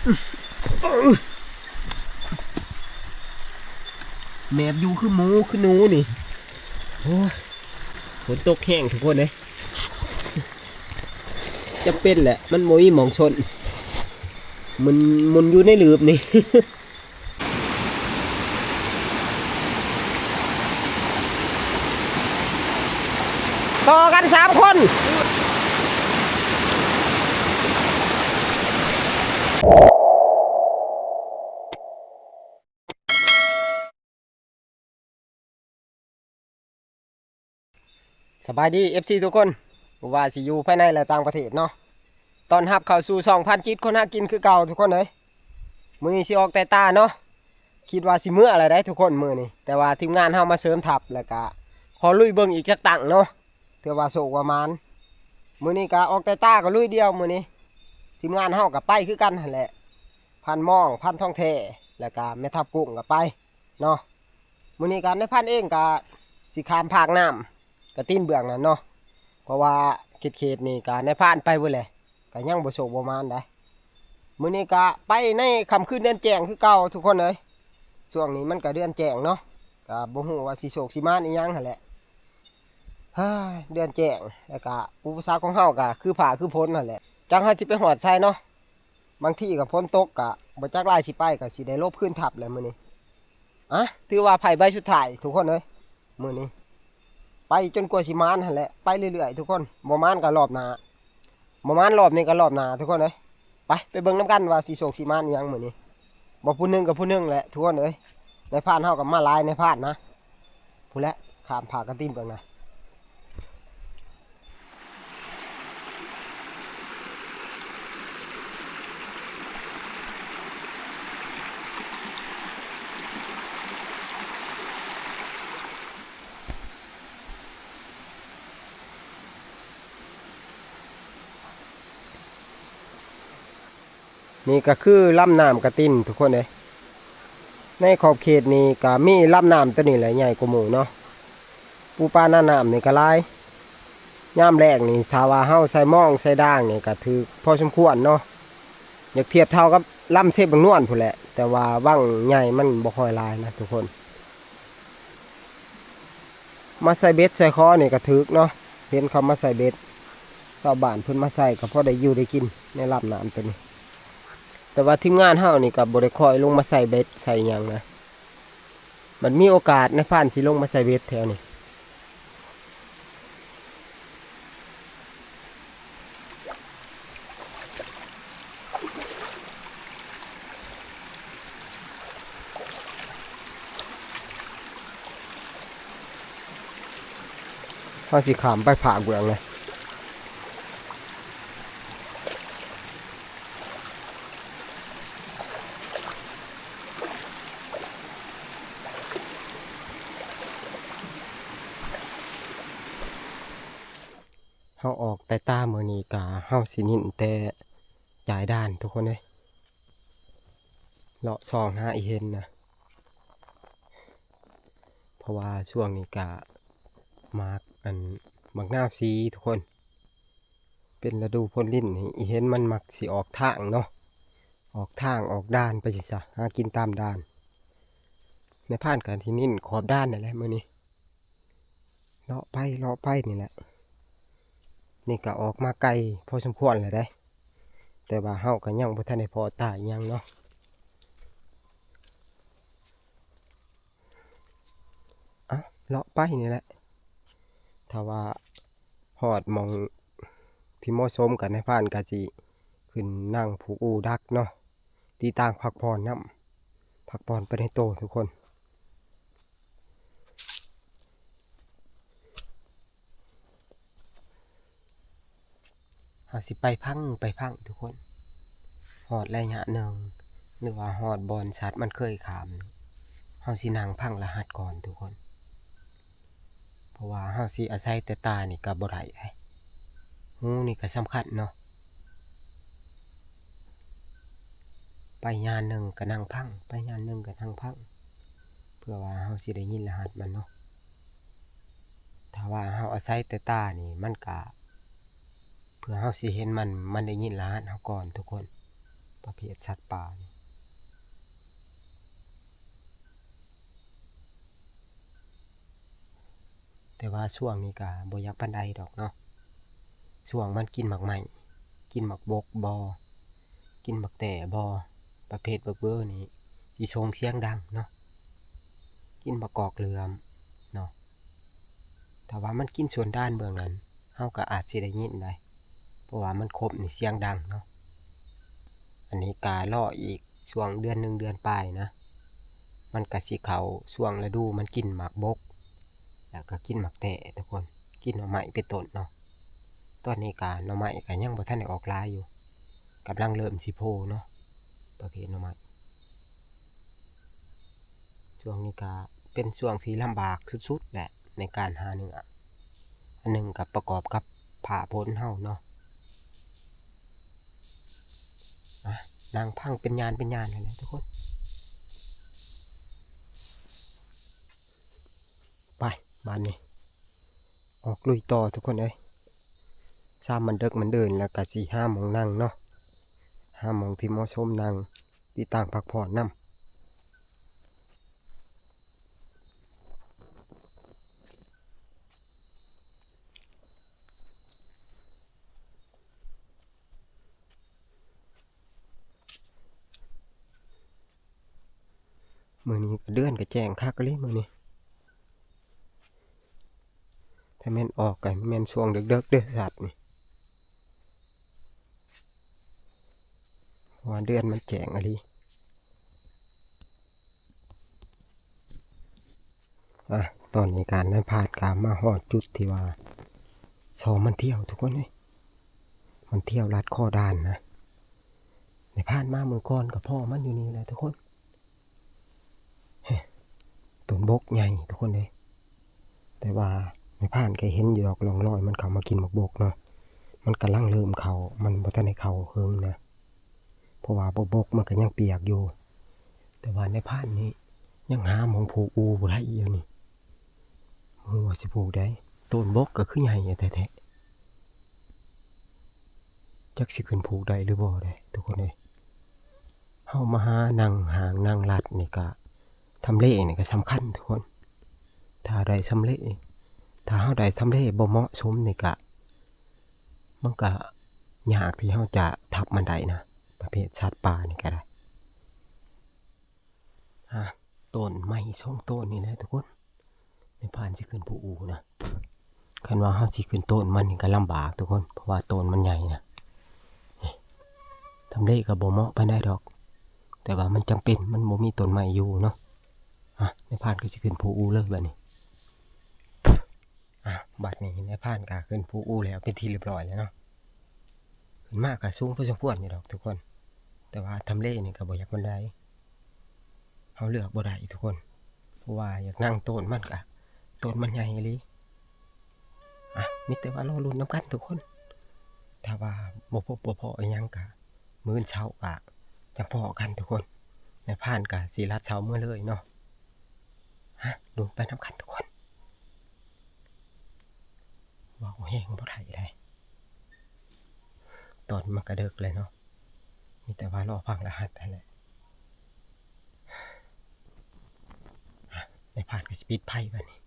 แหนบอยู่คือหมูคือหนูนี่โอ้ยฝนตกแห้งทุกคนเลยจะเป็นแหละมันโมยหมองชนมันอยู่ในหลืบนี่ต่อกัน3 คนสบายดี FC ทุกคนว่าสิอยู่ภายในและต่างประเทศเนาะตอนรับเข้าสู่2,000 จิตคนหากินคือเก่าทุกคนเลยมื้อนี้สิออกแต่ตาเนาะคิดว่าสิมื้ออะไรได้ทุกคนมื้อนี้แต่ว่าทีมงานเฮามาเสริมทัพแล้วก็ขอลุยเบิ่งอีกจักตั้งเนาะเถื่อว่าโศกว่ามันมื้อนี้ก็ออกแต่ตาก็ลุยเดียวมื้อนี้ทีมงานเฮาก็ไปคือกันนั่นแหละพันม่องพันทองแท้แล้วก็แม่ทัพกุ้งก็ไปเนาะมื้อนี้กันในพันเองก็สิข้ามภาคน้ำกระตีนเบื้องนั่นเนาะเพราะว่าเขตนี่ก็ในผ่านไปเบิดแหละก็ยังบ่โศกบ่มานได้มื้อนี้ก็ไปในค่ำคืนเดือนแจ้งคือเก่าทุกคนเลยช่วงนี้มันก็เดือนแจ้งเนาะก็บ่ฮู้ว่าสิโศกสิมานอีหยังหั่นแหละเดือนแจ้งแล้วก็อุปสรรคของเฮาก็คือผ้าคือพ้นนั่นแหละจังเฮาสิไปหอดใส่เนาะบางทีก็พ้นตกก็บ่จักลายสิไปก็สิได้ลบขึ้นทับแหละมื้อนี้ถือว่าไผใบสุดท้ายทุกคนเลยมื้อนี้ไปจนกว่าสิมานหั่นแหละไปเรื่อยๆทุกคนบ่มานก็รอบหน้าบ่มานรอบนี้ก็รอบหน้าทุกคนเลยไปเบิ่งนํกันว่าสิโศกสิมานอีหยังมื้อนี้บ่ผู้หนึงกับผู้หนึงแหละทุกคนเอ้ยในพานเฮากับมาหลายในพานนะผู้และข้ามผากระติ้มเบิ่งนะนี่ก็คือลำน้ำกระติ้นทุกคนเลยในขอบเขตนี้ก็มีลำน้ำตัวนี้แหละใหญ่กว่าหมู่เนาะปูปลาหน้าน้ำนี่ก็หลายย่ามแรกนี่สาวาเฮาใส่ม่องใส่ด่างนี่ก็ถือพอสมควรเนาะอยากเทียบเท่ากับลำเซฟบางนวลผู้นแหละแต่ว่าว่างใหญ่มันบ่ค่อยหลายนะทุกคนมาใส่เบ็ดใส่คอนี่ก็ถึกเนาะเห็นเขามาใส่เบ็ดชาวบ้านเพิ่นมาใส่ก็พอได้อยู่ได้กินในลำน้ำตัวนี้แต่ว่าทีมงานเฮานี่ก็บ่ได้คอยลงมาใส่เบ็ดใส่หยังนะมันมีโอกาสในผ่านสิลงมาใส่เบ็ดแถวนี้เฮาสิขามไปผาเบืองเลยเฮาออกแต่ตามื้อนี้ก็เฮาสินินแต่จ่ายด้านทุกคนเลยเลาะซองหาอีเห็นนะเพราะว่าช่วงนี้ก็มากมักหน้าวสีทุกคนเป็นฤดูพ้นลิ้นอีเห็นมันมักสิออกทางเนาะออกทางออกด้านไปสิซะหากินตามด้านในผ่านการที่นิ่นขอบด้านนั่นแหละมื้อนี้เลาะไปนี่แหละนี่ก็ออกมาไกลพอสมควรเลยได้แต่ว่าเฮาก็ยังบ่ทันได้พอตายยังเนาะเลาะไปนี่แหละถ้าว่าหอดมองที่เหมาะสมกันในผ่านกะจิขึ้นนั่งผูกอูดักเนาะตีต่างพักผ่อนน้ำพักผ่อนไปในโตทุกคนหาสิไปพังทุกคนหอดระยะหนึ่งหรือว่าหอดบอลชัดมันเคยขามเฮาสินั่งพังรหัสก่อนทุกคนเพราะว่าเฮาสิอาศัยแต่ตานี่ก็บ่ได้หูนี่ก็สำคัญเนาะไปงานหนึ่งก็นั่งพังไปงานหนึ่งก็นั่งพังเพื่อว่าเฮาสิได้ยินรหัสมันเนาะถ้าว่าเฮาอาศัยแต่ตานี่มันก็เพื่อเฮาสิเห็นมันได้ยินรหัสเฮาก่อนทุกคน ประเภทสัตว์ป่าแต่ว่าช่วงนี้ก็บ่อยากปานใดดอกเนาะช่วงมันกินหมักใหม่กินหมักบกบอกินหมักแต่บอประเภทเบอร์นี่สิชงเสียงดังเนาะกินหมักกอกเหลือมเนาะแต่ว่ามันกินส่วนด้านเบื้องนั้นเฮาก็อาจสิได้ยินได้เพราะว่ามันครบนี่เสียงดังเนาะอันนี้กาล่ออีกช่วงเดือน1เดือนปลายนะมันก็สิเข้าช่วงฤดูมันกินหมากบกแล้วก็กินหมากแต่ทุกคนกินหน่อไม้เป็นต้นเนาะตอนนี้กาหน่อไม้ก็ยังบ่ทันได้ออกลายอยู่กำลังเริ่มสิโผล่เนาะประเภทหน่อไม้ช่วงนี้ก็เป็นช่วงที่ลำบากสุดๆแหละในการหาเนื้ออันหนึ่งกับประกอบกับผ่าพ้นเฮาเนาะนางพังเป็นยานเลยนะทุกคนไปบ้านนี้ออกลุยต่อทุกคนเลยซ้ำมันเดิกมันเดินแล้วก็สิห้ามองนั่งเนาะห้ามองที่เหมาะสมนั่งที่ต่างพักผ่อนนำมือนี้เดือนก็แจ้งคักเลยมือนี้ถ้าแม่นออกกันแม่นช่วงเด็กๆเด้อสัตว์นี่ว่าเดือนมันแจ้งอะไรตอนนี้การได้พาดกามาหอดจุดที่ว่าชอมันเที่ยวทุกคนเลยมันเที่ยวลัดข้อด้านนะในพานมาเมืองก้อนกับพ่อมันอยู่นี่แหละทุกคนต้นบกใหญ่ทุกคนเลยแต่ว่าในพานแกเห็นอยู่ดอกลองลอยมันเข้ามากินหมกบกเนาะมันกำลังเริ่มเขามันบ่ทันให้เขาเฮิงนะเพราะว่าบกมันก็ยังเปียกอยู่แต่ว่าในพานนี้ยังหาหมองผูกอูบ่ได้อีกนี่หัวสิผูกได้ต้นบกก็คือใหญ่แท้ๆจักสิขึ้นผูกได้หรือบ่ได้ทุกคนเลยเฮามาหานั่งหางนั่งลัดนี่ก็ทำเลนี่ก็สำคัญทุกคนถ้าได้ทำเลถ้าเฮาได้ทำเลบ่เหมาะสมนี่ก็มันก็ยากที่เฮาจะทับมันได้นะประเภทสัตว์ป่านี่ก็ได้ต้นไม้ช่องต้นนี่แหละทุกคนในผ่านสิขึ้นผู้อูนะคันว่าเฮาสิขึ้นต้นมันนี่ก็ลำบากทุกคนเพราะว่าต้นมันใหญ่นะทำเลก็บ่เหมาะปานใดดอกแต่ว่ามันจำเป็นมันบ่มีต้นไม้อยู่เนาะในผ่านก็สิขึ้นผู้อูเลยบัดนี้บัดนี้ในผ่านก็ขึ้นผู้อูแล้วเป็นที่เรียบร้อยแล้วเนาะขึ้นมากก็สูงพอสมควรอยู่ดอกทุกคนแต่ว่าทำเลนี่ก็บ่อยากมันได้เฮาเลือกบ่ได้ทุกคนเพราะว่าอยากนั่งต้นมันก็ต้นมันใหญ่อีหลีมีแต่ว่าเราลุ้นน้ำกันทุกคนถ้าว่าบ่พบบ่พออีหยังก็มื้อเช้าก็จังพอกันทุกคนในผ่านก็สิลัดเช้ามื้อเลยเนาะลุ้นไปน้ำกันทุกคนว่าแห้งบ่ได้ได้ตอนมันก็เดึกเลยเนาะมีแต่ว่ารอฟังรหัสนั่นแหละในผ่านก็สิปิดไพ่บัดนี้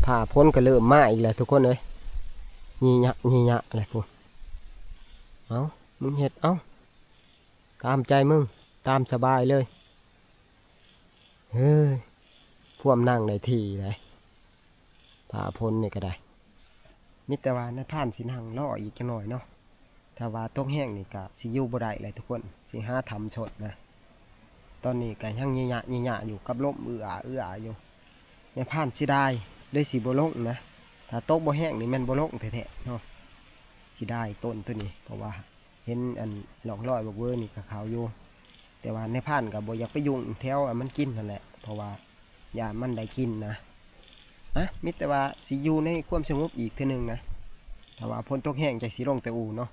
ผ่าพ้นก็เริ่มมาอีกแล้วทุกคนเลยยี่ยะอะไรพวกมึงเห็ดตามใจมึงตามสบายเลยเฮ้ยพวมนั่งในที่เลยผ่าพ้นนี่ก็ได้มิตรวาในผ่านสินั่งล่ออีกจังหน่อยเนาะถ้าว่าตกแห้งนี่ก็สิอยู่บ่ได้เลยทุกคนสิหาทำสดนะตอนนี้ก็ยังยี่ยะอยู่กับลมเอื้ออยู่ในผ่านสิได้ด้วยสีบ่ลงนะถ้าตกบ่แห้งนี่แม่นบ่ลงแท้ๆเนาะสิได้ต้นตัวนี้เพราะว่าเห็นอันหลอกลอยบอกเวอร์นี่กับเขาอยู่แต่ว่าในผ่านกับบ่อยากไปยุ่งแถวมันกินนั่นแหละเพราะว่าอย่ามันได้กินนะมิแต่ว่าสิอยู่ในความสงบอีกเท่านึงนะแต่ว่าพ้นตกแห้งจากสีลงแต่อูเนาะ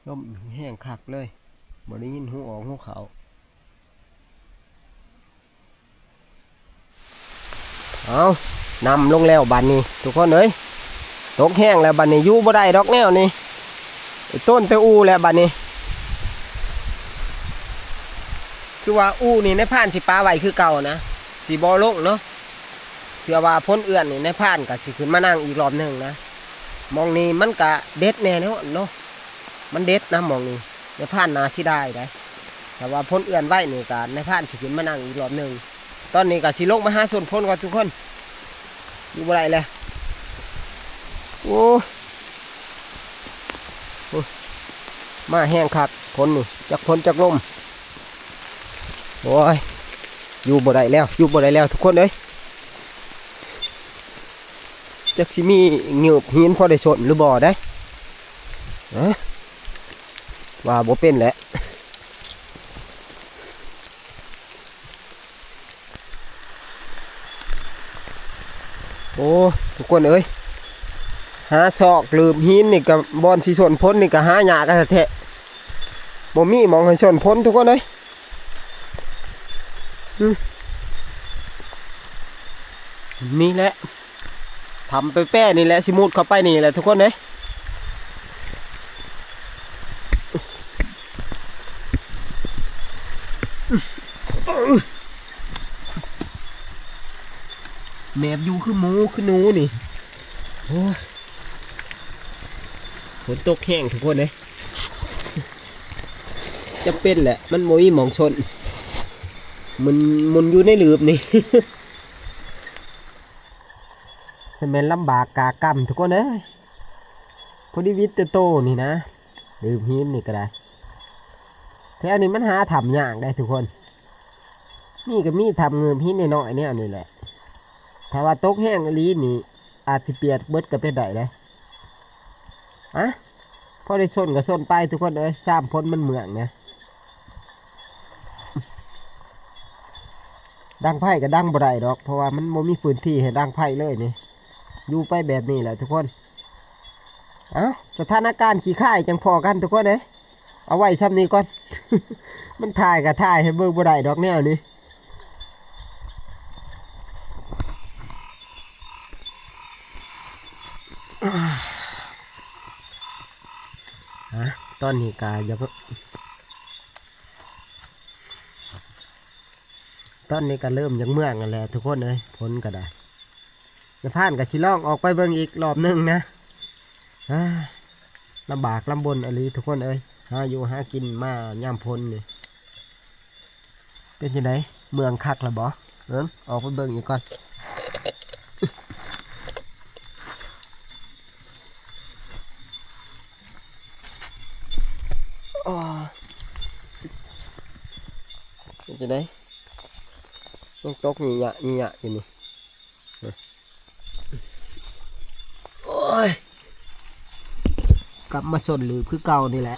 ลมแห้งคักเลยบ่ได้ยินหูออกหูเขา เอานำลงแล้วบัดนี้ทุกคนเอ้ยตกแห้งแล้วบัดนี้อยู่บ่ได้ดอกแนวนี่ไอ้ต้นเตอูแล้วบัดนี้คือว่าอูนี่ในผ่านสิปลาไหวคือเก่านะสีบอลงเนาะเพื่อว่าพ้นเอื้อนนี่ในผ่านก็สิขึ้นมานั่งอีกรอบหนึ่งนะมองนี่มันก็เด็ดแน่เนาะมันเด็ดนะมองนี่ในผ่านนาสิได้แต่ว่าพ้นเอื้อนไหวนี่ก็ในผ่านสิขึ้นมานั่งอีกรอบหนึ่งตอนนี้ก็สิลงมาหาส่วนพ้นก่อนทุกคนอยู่บ่ได้เลยโอ้มาแห้งคักพ้นนี่จากพ้นจากลมโอ้ยอยู่บ่ได้แล้วอยู่บ่ได้แล้วทุกคนเอ้ยจักสิมีเหงือบหินพอได้สนหรือบ่ได้ว่าบ่เป็นแหละโอ้ทุกคนเอ้ยหาศอกหรือหินนี่กับบอนสีสนพ้นนี่ก็หายากกันแท้บ่มีมองให้สนพ้นทุกคนเอ้ยนี่แหละทำไปแป้นี่แหละสิมุดเข้าไปนี่แหละทุกคนเลยแหนบอยู่คือหมูคือหนูนี่โอ้ฝนตกแห้งทุกคนเลยจะเป็นแหละมันโมยหมองชนมันอยู่ในหลืบนี่สมัยลำบากกากรรมทุกคนเอ้ยพอดีวิตโตนี่นะลืมหินนี่ก็ได้แถวนี้มันหาทำยากได้ทุกคนนี่ก็มีทำเงินหินน้อยๆเนี่ยนี่แหละถ้าว่าตกแห้งอลีนี่อาจจะเปียกเบิดก็เป็นได้เลยพอได้ส้นก็ส้นไปทุกคนเอ้ยซ้ำพ้นมันเหมืองนะดังไพ่ก็ดังบ่ได้ดอกเพราะว่ามันไม่มีพื้นที่ให้ดังไพ่เลยนี่อยู่ไปแบบนี้แหละทุกคนสถานการณ์ขี้ข่ายจังพอกันทุกคนเอ้ยเอาไว้ซ้ำนี้ก่อน มันถ่ายกับถ่ายให้เบิ่งบ่ได้ดอกแนวนี้ตอนนี้กายังตอนนี้ก็เริ่มยังเมื่องกันแล้วทุกคนเลยพ้นก็ได้จะผ่านกับชิลองออกไปเบิ่งอีกรอบหนึ่งนะลำบากลำบนอะไรทุกคนเอ้ยหาอยู่หากินมาย่ำพ้นนี่เป็นยังไงเมืองคักละบ่ออกไปเบิ่งอีกก่อนเป็นยังไงต้องตกหนีหยะอยู่นี่โอ้ยกลับมาสนหรือคือเก่านี่แหละ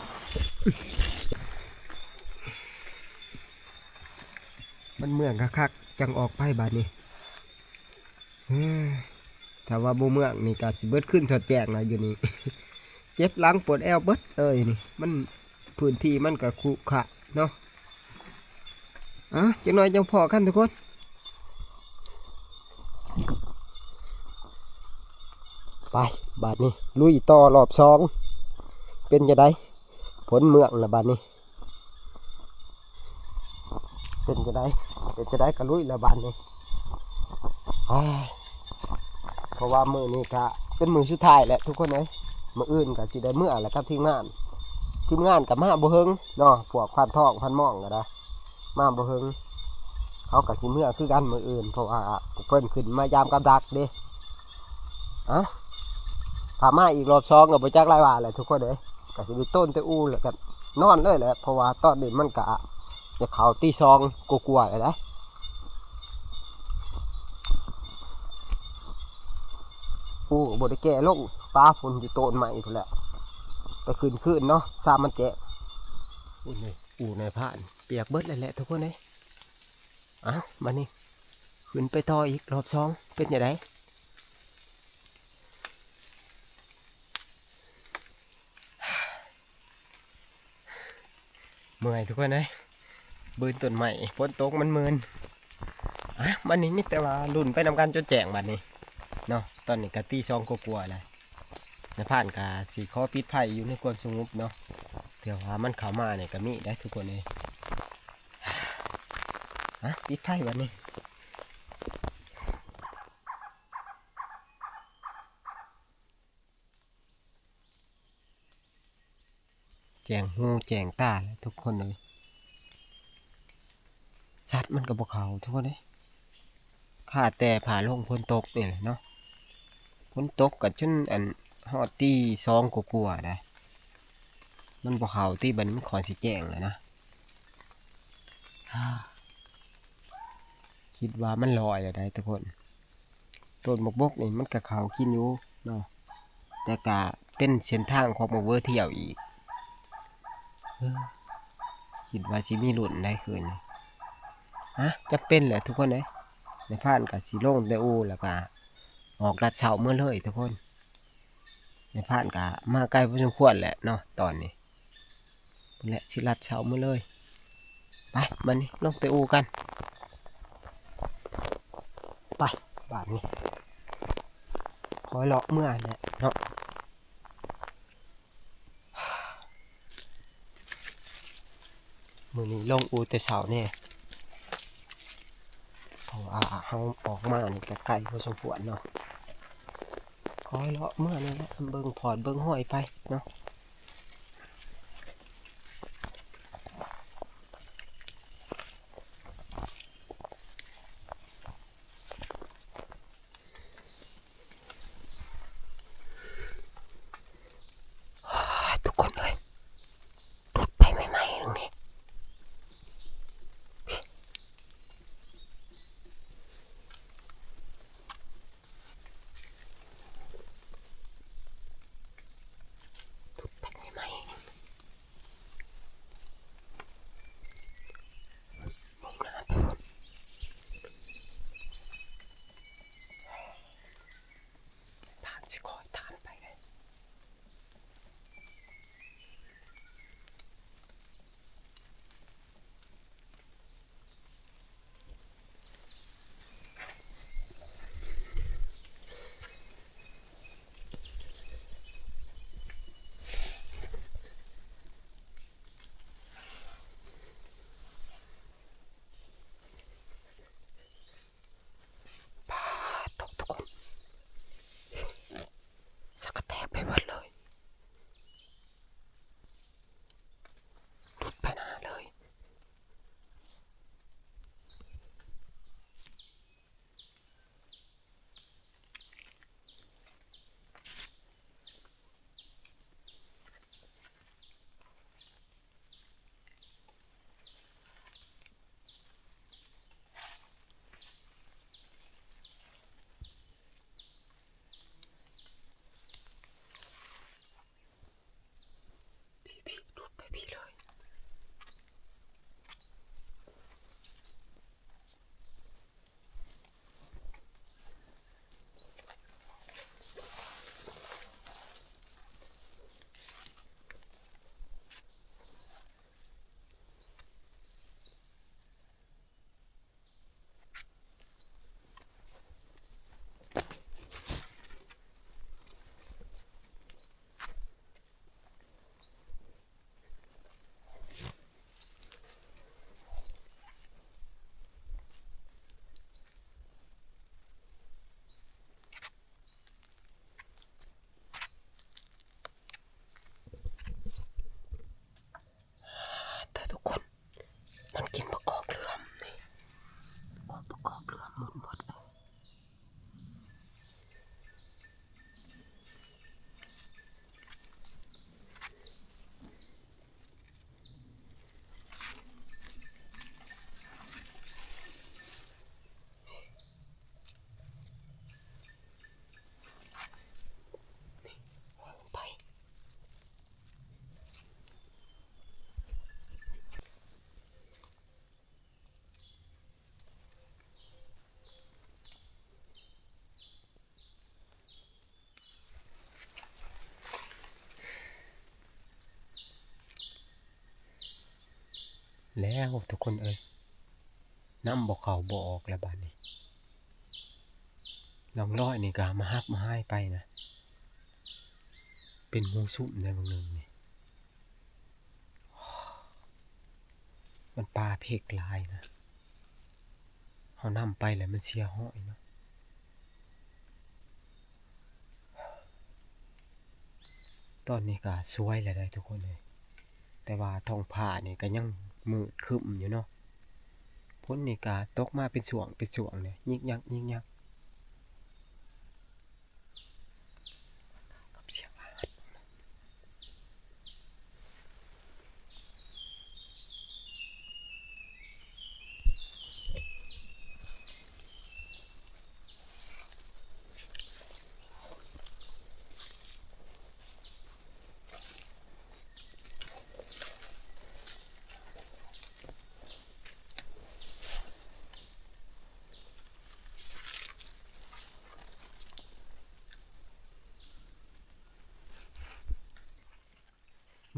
มันเมืองคักๆจังออกไปบาดนี้ถ้าว่าบูเมืองนี่ก็สิเบิดขึ้นสดแจกนะอยู่นี่ เจ็บหลังปวดแอวเบิดนี่มันพื้นที่มันก็คุขะเนาะจังหน่อยจังพอกันทุกคนไปบาดนี้ลุยต่อรอบ2เป็นจะได้ผลเมืองละบาดนี้เป็นจะได้กระลุยละบาดนี้เพราะว่ามือนี้ก็เป็นมือสุดท้ายแหละทุกคนเลยมืออื่นก็สิได้เมื่อแหละครับทีมงานกับมาบ่เฮงเนาะพวกพันทองพันม่องก็ได้มาบ่เฮงเขากับสิเมื่อคือกันมืออื่นเพราะว่าเพิ่นขึ้นมายามกับดักเด้พามาอีกรอบ2กับไปจักรายว่าแหละทุกคนเลยก็สิไปต้นเตอูแล้วกันนอนเลยแหละเพราะว่าตอนนี้มันกะจะเข่าตี2กลัวๆเลยนะบไดแก่ลงปลาฝนอยู่โตนใหม่พุ่นแหละไปขึ้นเนาะซามันแจะในผ่านเปียกเบิดเลยแหละทุกคนเลยมานี่ขึ้นไปต่ออีกรอบ2เป็นยังไงเมื่อยทุกคนเลยบืนต้นใหม่ฝนตกมันมืน บัดนี้มีแต่ว่ารุ่นไปนำกันจนแจ้งบัดนี้เนาะตอนนี้ก็ตี2กว่าๆแล้วในผ่านก็สิขอปิดไผอยู่ในความสงบเนาะเดี๋ยวว่ามันเข้ามาเนี่ยก็มีได้ทุกคนเลยปิดไผบัดนี้แจ้งหูแจ้งตาแล้วทุกคนเลยสัตว์มันก็บ่เข้าทุกคนเลยข้าแต่ผ่าลงฝนตกนี่แหละเนาะฝนตกก็จนฮอดตี2กว่าๆได้มันบ่เข้าตีบัดนี้มันขอนสิแจ้งแล้วนะคิดว่ามันลอยแล้วได้ทุกคนต้นบกนี่มันก็เข้ากินอยู่เนาะแต่ก็เป็นเส้นทางของบ่เวอร์เที่ยวอีกคิดว่าสิมีลุ้นได้คืนจะเป็นแหละทุกคนเลยในผ่านกับสีลงแต่อูแล้วก็ออกลัดเสาเมื่อเลยทุกคนในผ่านกับมาใกล้พอสมควรแหละเนาะตอนนี้และสิลัดเสาเมื่อเลยไปมันนี่ลงแต่อูกันไปบาทนี้คอยเลาะเมื่อเนี่ยเนาะมือนี้ลงอูแต่เสาเนี่ยเพราะว่าเขาออกมานี่ก็ไกลพอสมควรเนาะคอยเลาะเมื่อนี่แหละเบิ่งพอดเบิ่งห้อยไปเนาะทุกคนเลยดุดไปใหม่ๆตรงนี้ดุดไปใหม่ๆผ่านสิคอยทานไปเลยทุกคนสักกระแตกไปหมดเลยดุดไปหน้าเลย พี่ดูดไปพี่เลยแต่ทุกคนมันกินประกอบเรือมนี่ประกอบเรือมหมดเลยไปแล้วทุกคนเอ้ย น้ำบ่เข้าบ่ออกแล้วบัดนี้ลองร้อยนี่ก็มาฮับมาให้ไปนะเป็นงูสุ่มได้บางนึงนี่มันปลาเพกลายนะเฮานำไปแล้วมันเสียห้อยเนาะตอนนี้ก็สวยแล้วได้ทุกคนเลยแต่ว่าท้องฟ้านี่ก็ยังมืดครึ้มอยู่เนาะฝนนี่ก็ตกมาเป็นช่วงเนี่ยยิกยักยิกยักกับเสียงอาด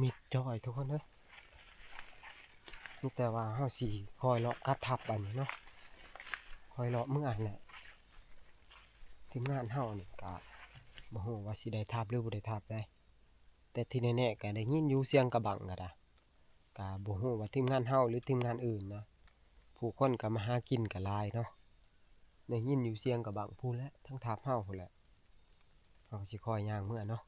มิดจ้อยทุกคนเด้อมีแต่ว่าเฮาสิคอยเลาะกัดทับอันนี้เนาะคอยเลาะมื้ออันแหละทีมงานเฮานี่ก็บ่ฮู้ว่าสิได้ทับหรือบ่ได้ทับได้แต่ที่แน่ๆก็ได้ยินอยู่เสียงกระบังก็ได้ก็บ่ฮู้ว่าทีมงานเฮาหรือทีมงานอื่นนะผู้คนก็มาหากินก็หลายเนาะได้ยินอยู่เสียงกระบังพู้นแหละทั้งทับเฮาพู้นแหละเฮาสิคอยย่างมื้อเนาะ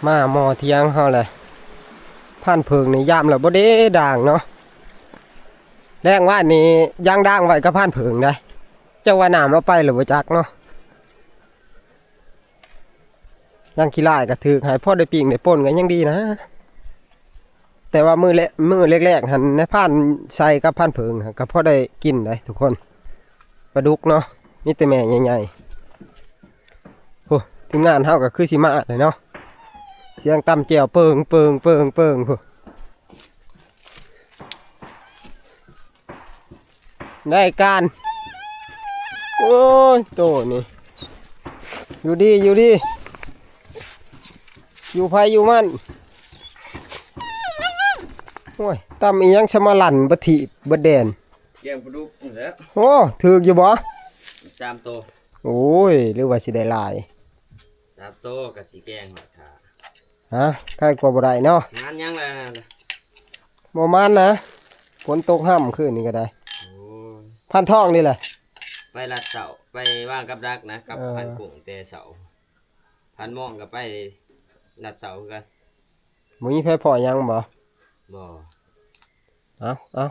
มาหม้อเที่ยงเฮาเลยผ่านเพิงนี่ยามแล้วบ่ได้ด่างเนาะแรงว่านี่ย่างด่างไว้ก็ผ่านเพิงได้จังว่าน้ำเอาไปหรือบ่จักเนาะย่างขี้ลายก็ถือให้พ่อได้ปิ้งได้ป่นก็ยังดีนะแต่ว่ามื้อแรกๆหั่นในผ่านใส่กับผ่านเพิงก็พอได้กินได้ทุกคนปลาดุกเนาะมีแต่แม่ใหญ่ๆโอ้ทีมงานเฮาก็คือสิมาเลยเนาะเสียงตำแจ่วเปิงเปิงเปิงเปิงโอ้ได้การโอ้ยโตนี่อยู่ดีอยู่ไผอยู่มันโอ้ยตำอีหยังสมาลั่นบ่ถิบ่แดนแกงปลาดุกนี่แหละ โอ้ถึกอยู่บ่3โตโอ้ยหรือว่าสิได้หลาย3โตก็สิแกงหอดขา ฮะใกล้กว่าบ่ได้เนาะงานยังล่ะบ่มานนะฝนตกห้ํคืนนี้ก็ได้โอ้ยพันทองนี่แหละไปลัดเสาไปว่างกับดักนะกับพันกุ้งแต่เสาพันม่องก็ไปลัดเสาคือกันบ่มีไผพอหยังบ่บ่เอา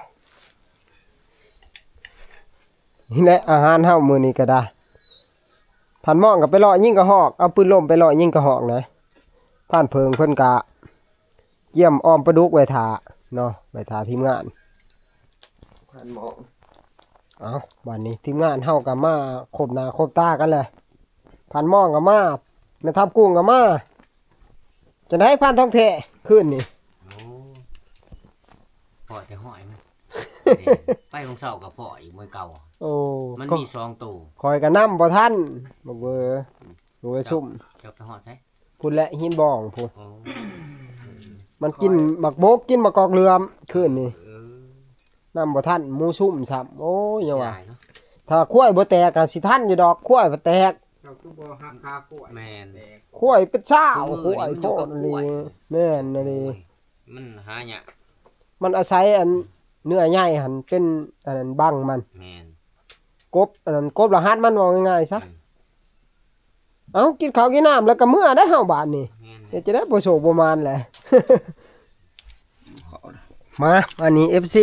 นี่แหละอาหารเฮามื้อนี้ก็ได้พันหม้องก็ไปเลาะยิงกระหอกเอาปืนลมไปเลาะยิงกระหอกนะผ่านเพิงเพิ่นก็เยี่ยมอ้อมปลาดุกไว้ท่าเนาะไว้ท่าทีมงานพันหม้องเอาบัดนี้ทีมงานเฮาก็มาครบหน้าครบตากันแหละพันหม้องก็มาแม่ทับกุ้งก็มาจะได้พันทองแท้คืนนี้โอ้พอจะหอยมันไปของเสากับพออีกเหมือนเก่าโอ้มันมี2ตัวคอยก็นำบ่ทันบ่เบอซุ่มจับไปหอดใช่พุ่นแหละหินบ่องพุ่นมันกินบักบกกินบักกอกเรือมคืนนี้นำบ่ทันหมูซุ่มซ้ำโอ้ยอย่าว่าถ้าข้วยบ่แตกก็สิทันอยู่ดอกข้วยบ่แตกเราคือบ่หักคาข้วยแม่นข้วยเป็นซ่าข้วยโคตรนี่แม่นนี่ มันหายาก มันอาศัยอันเนื้อใหญ่หันเป็นอันนั้นบังมัน แม่น กบอันนั้นกบละหัดมันว่าง่ายๆซะ อืม เอ้ากินข้าวกินน้ำแล้วก็มื้อได้เฮาบาดนี่ แม่น เดี๋ยวจะได้บ่โศกบ่มานแหละ มาวันนี้ FC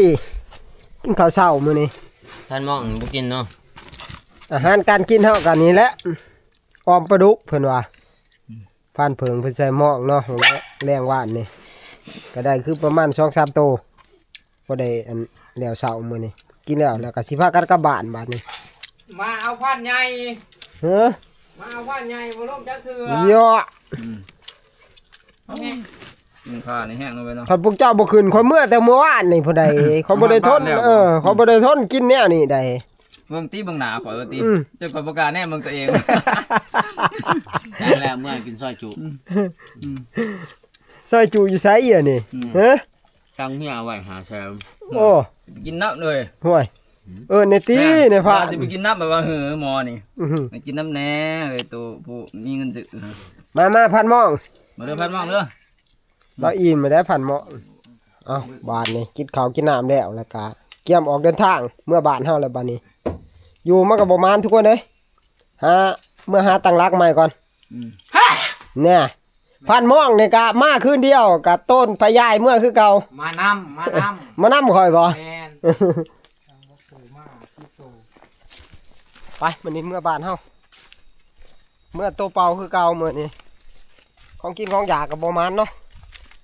กินข้าวเช้ามื้อนี้ ท่านมองบ่กินเนาะ อาหารการกินเฮากันนี่แหละออมปลาดุกเพิ่นว่าพานเพิงเพิ่นใส่หม้องเนาะและแรงหวานนี่ก็ได้คือประมาณ 2-3 โตบ่ได้อันแล้วเช้ามื้อนี้กินแล้วก็สิพากันกลับบ้านบัดนี้ มาเอาพันใหญ่ เฮ้อ มาเอาพันใหญ่บ่ลงจักเทื่อ เยอะ กินข้าวในแห้งลงไปเนาะ ถ้าพวกเจ้าบ่ขึ้นข่อยเมื่อแต่เมื่อวานนี่ผู้ใดเขาบ่ได้ทน มาบ้านแล้ว เขาบ่ได้ทนกินแนวนี้ได้ เบิ่งตีเบิ่งหน้าข่อยว่าตี อืม จนข่อยบ่กล้าแน่เบิ่งตัวเอง แม่นแล้วเมื่อกินซอยจุ ซอยจูอยู่ไสอ่ะนี่ฮะ ตั้งเมียเอาไว้หาแซม โอ้ กินน้ำเลย ห่วยในตีในพา จะไปกินน้ำแบบว่าเหือหมอนี่ อื้อหือ ไปกินน้ำแหน่เลยตัวผู้มีเงินซื้อ มาพันหมอง มาเด้อพันมองเด้อ เราอิ่มมาได้พันหมองเอ้าบาดนี่กินข้าวกินน้ำแล้วแล้วก็เกี่ยมออกเดินทางเมื่อบ้านเฮาแล้วบัดนี้ อยู่มาก็บ่มานทุกคนเด้หาเมื่อหาตั้งรักใหม่ก่อน อืม เนี่ยพันหมองนี่ก็มาคืนเดียวก็ต้นพะยายเมื่อคือเก่า มานำมานํข่อยบ่ แม่น ไปมื้อนี้เมื่อบ้านเฮาเมื่อโตเป่าคือเก่ามื้อนี้ของกินของอยากก็บ่มานเนาะ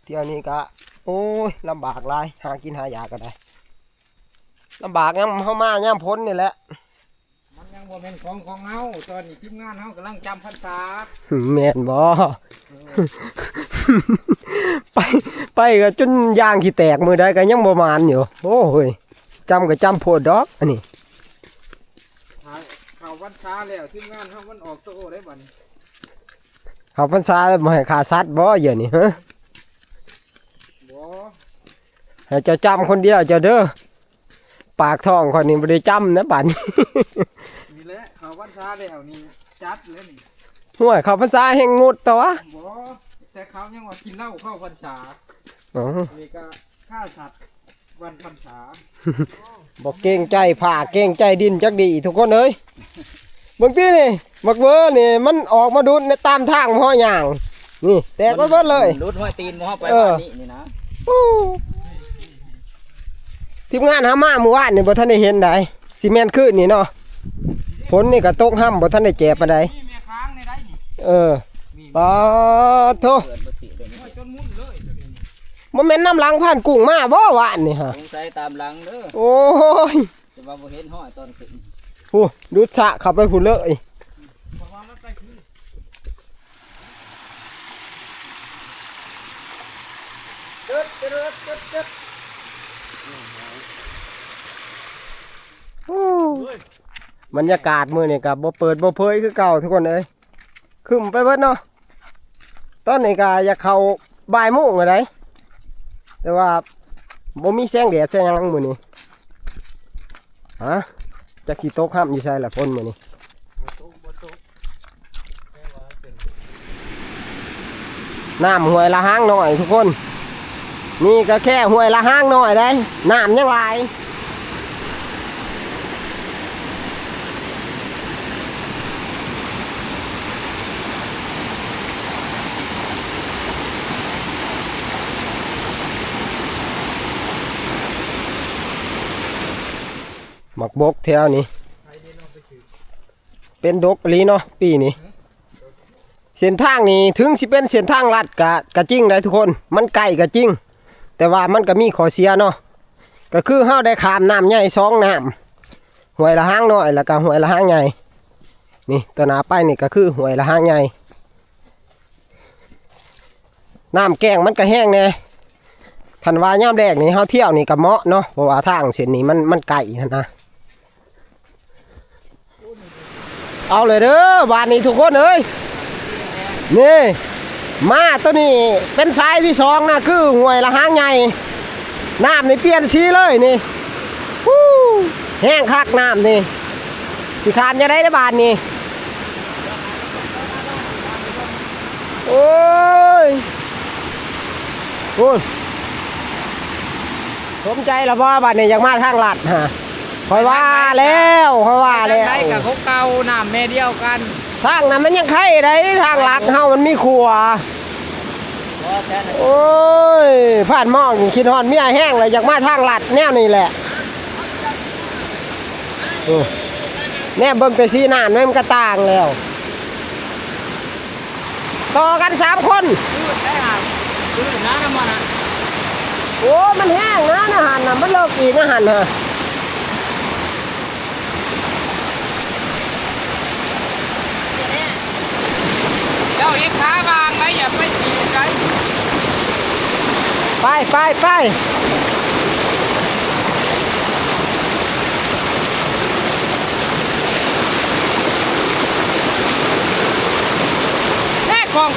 เที่ยวนี้ก็โอ้ยลำบากหลายหากินหาอยากก็ได้ลำบากยามเฮามาย่ำพ้นนี่แหละ มันยังบ่แม่นของเฮาตอนนี้ทีมงานเฮากำลังจำพรรษา แม่นบ่ ไปก็จนยางขี้แตกมือใดก็ยังบ่มานอยู่โอ้ยจำก็จำโพดดอกอันนี้ เข้าพรรษาแล้วทีมงานเฮามันออกโตได้บัดนี้ เขาพรรษาแล้วบ่ให้ขาสัตว์บ่เดี๋ยวนี้ฮะ บ่ ให้เจ้าจำคนเดียวเจ้าเด้อปากท้องคนนี้บ่ได้จำนะบัดนี้ นี่แหละเข้าพรรษาแล้วนี่จัดเลยนี่ ห่วยเขาพรรษาแห่งงดตัว บ่แต่เขายังว่ากินเหล้าเข้าพรรษา อ๋อ นี่ก็ฆ่าสัตว์วันพรรษา บอกเก่งใจผ่าเก่งใจดินจักดีทุกคนเอ้ยบางทีนี่บักเบอร์นี่มันออกมาดูในตามทางห้อยย่างนี่แตกไปเบิดเลย รุดห้อยตีนมาเข้าไป เออ บ้านนี่นะ โอ้ทีมงานหามาเมื่อวานนี่บ่ทันได้เห็นได้ซีเมนต์ขึ้นนี่เนาะฝนนี่ก็ตกห้ำบ่ทันได้แจกปานใด นี่แม่ค้างในได้นี่ เออปาโท เกิดปฏิเลยห้อยจนมุ่นเลยตัวนี้ บ่แม่นน้ำหลังผ่านกุ้งมาบ่หวานนี่ฮะ สงสัยตามหลังเด้อ โอ้ย จะว่าบ่เห็นห้อยตอนขึ้น โอ้ดูดสะเข้าไปพุ่นเลย เพราะว่ามันไปขึ้น โอ้บรรยากาศมื้อนี่ก็บ่เปิดบ่เผยคือเก่าทุกคนเอ้ยครึมไปเบิดเนาะตอนนี้ก็อยากเข้าบ่ายโมงแล้วได้แต่ว่าบ่มีแสงแดดแสงหยังมื้อนี้ฮะจักสิตกค่ำอยู่ไสล่ะฝนมื้อนี้น้ำห้วยละหางหน่อยทุกคน นี่ก็แค่ห้วยละหางหน่อยได้น้ำยังหลาย หมักบกแถวนี้เป็นดกอีหลีเนาะปีนี้เส้นทางนี้ถึงสิเป็นเส้นทางลัดกะจริงเลยทุกคนมันไกลกะจริง แต่ว่ามันก็มีข้อเสียเนาะก็คือเฮาได้ข้ามน้ำใหญ่สองน้ำห้วยละหางน้อยแล้วก็ห้วยละหางใหญ่นี่ตัวหน้าไปนี่ก็คือห้วยละหางใหญ่น้ำแกงมันก็แห้งแน่คันว่าย่ามแรกนี่เฮาเที่ยวนี่ก็เหมาะเนาะเพราะว่าทางเส้นนี้มันไกลนะเอาเลยเด้อบ้านนี้ทุกคนเอ้ยนี่มาตัวนี้เป็นสายที่สองนะคือห้วยละหางใหญ่น้ำนี่เปลี่ยนสีเลยนี่ฮู้แห้งคักน้ำนี่สิขามจะได้ในบ้านนี่โอ้ยโอ้ย สมใจแล้วบ่บัดนี้อยากมาทางลัดฮะคอยว่าแล้วคอยว่าแล้ว ได้กับเขาเก่าน้ำแม่เดียวกัน ทางนั้นมันยังไข่ได้ทางลัดเฮามันมีขัว บ่แท้นะ โอ้ยผ่านหมอกนี่คิดฮอดเมียแห้งเลยอยากมาทางลัดแนวนี้แหละแน่เบิ่งแต่สีหน้ามันก็ต่างแล้วต่อกัน3 คน คือได้หาคือน้ำมันนะ โอ้มันแห้งนะอาหารน่ะมันเลิกอีกอาหารฮะ เจ้าอีกขาบางไหมอย่าไปขี่ไกล ไปแม่กอง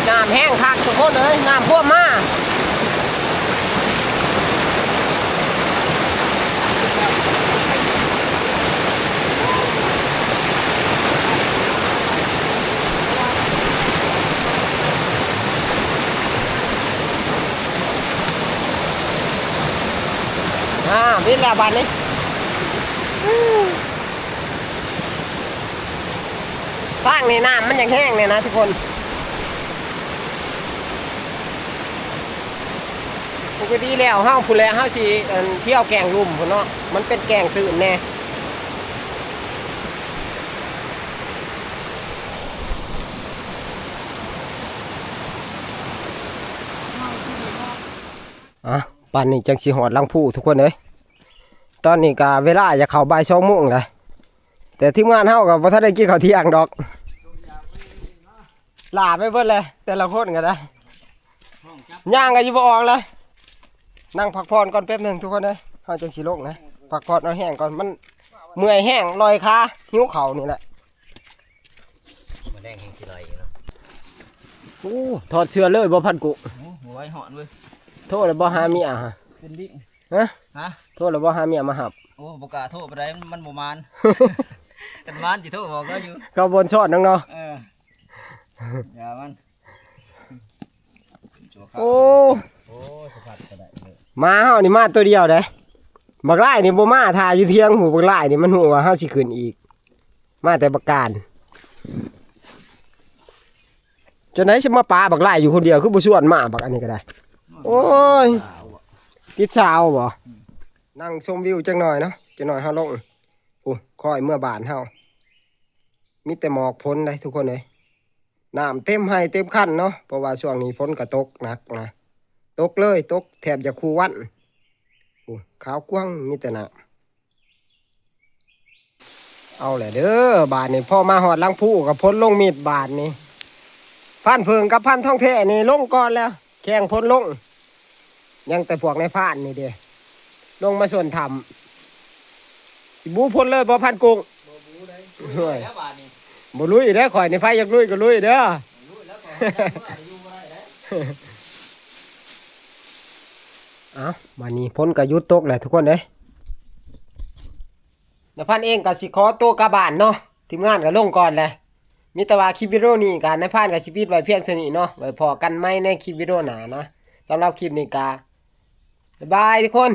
น้ำแห้งคักทุกคนเลยน้ำท่วมมาวิทย์แล้วบันนี้ฟางนี่น้ำมันยังแห้งเลยนะทุกคนปกติแล้วเฮาผู้แลเฮาสิเที่ยวแกงลุ่มพุ่นเนาะมันเป็นแกงตื่นแน่ป่านนี้จังสิหอดลังผู้ทุกคนเลยตอนนี้ก็เวลาจะเข้าบ่าย2 โมงเลยแต่ทีมงานเฮาก็บ่ทันได้กินข้าวเที่ยงดอกลาไปเบิดเลยแต่ละคนก็ได้ย่างก็อยู่บ่ออกเลยนั่งพักผ่อนก่อนแป๊บหนึงทุกคนเลยเฮาจังสิลงนะพักผ่อนเอาแห้งก่อนมันเมื่อยแห้งลอยขาหิวเข่าวนี่แหละ มาแรงแห่งสิลอยเนาะ โอ้ถอดเสื้อเลยบ่พันกุ หัวไอ้หอนเว้ย โทษเลยบ่หาเมียฮะ เป็นดิ่ง ฮะ ฮะ โทษเลยบ่หาเมียมาหับ โอ้บกล้าโทษไปได้มันบ่มาน กันมานสิโทษบอกก็อยู่ เขาบนชอดน้องเนาะ อย่ามัน โอ้ โอ้สะพัดก็ได้เลย มาเฮานี่มาตัวเดียวเด้บักไล่นี่บ่มาทาอยู่เที่ยงหูบักไล่นี่มันหูว่าเฮาสิขึ้นอีกมาแต่ประการจนไหนสิมาปาบักไล่อยู่คนเดียวคือบ่ชวนมาบักอันนี้ก็ได้โอ้ยติดสาวบ่นั่งชมวิวจังหน่อยเนาะจังหน่อยเฮาลงโอ้คอยเมื่อบานเฮามีแต่หมอกพ้นได้ทุกคนเลยน้ำเต็มให้เต็มคันเนาะเพราะว่าช่วงนี้ฝนก็ตกหนักนะตกเลยตกแทบจะคู่วันโอ้ขาวกว้างมีแต่น้ำเอาแหละเด้อบาทนี่พ่อมาหอดลังผู้กับพ้นลงมีดบาทนี่พันเพิงกับพันท่องแท้นี่ลงก่อนแล้วแข่งพ้นลงยังแต่พวกในพานนี่เด้ลงมาส่วนทำสิบูพ้นเลยบ่พันกุ้ง บ่บูได้ เฮ้ย แล้วบาดนี้ บ่ลุยเด้อข่อยในไฟอยากลุยก็ลุยเด้อ รู้แล้วก็อยู่บ่ได้แล้ว เอาวันนี้พ้นกับยุดตกแหละทุกคนเลยนพันเองกับสิขอตัวกลับบ้านเนาะทีมงานก็ลงก่อนเลยมิตรว่าคลิปวิดีโอนี้กันนพันกับสิปิดไว้เพียงเท่านี้เนาะไว้พอกันไหมในคลิปวิดีโอหน้านะสำหรับคลิปนี้กาบ๊ายบายทุกคน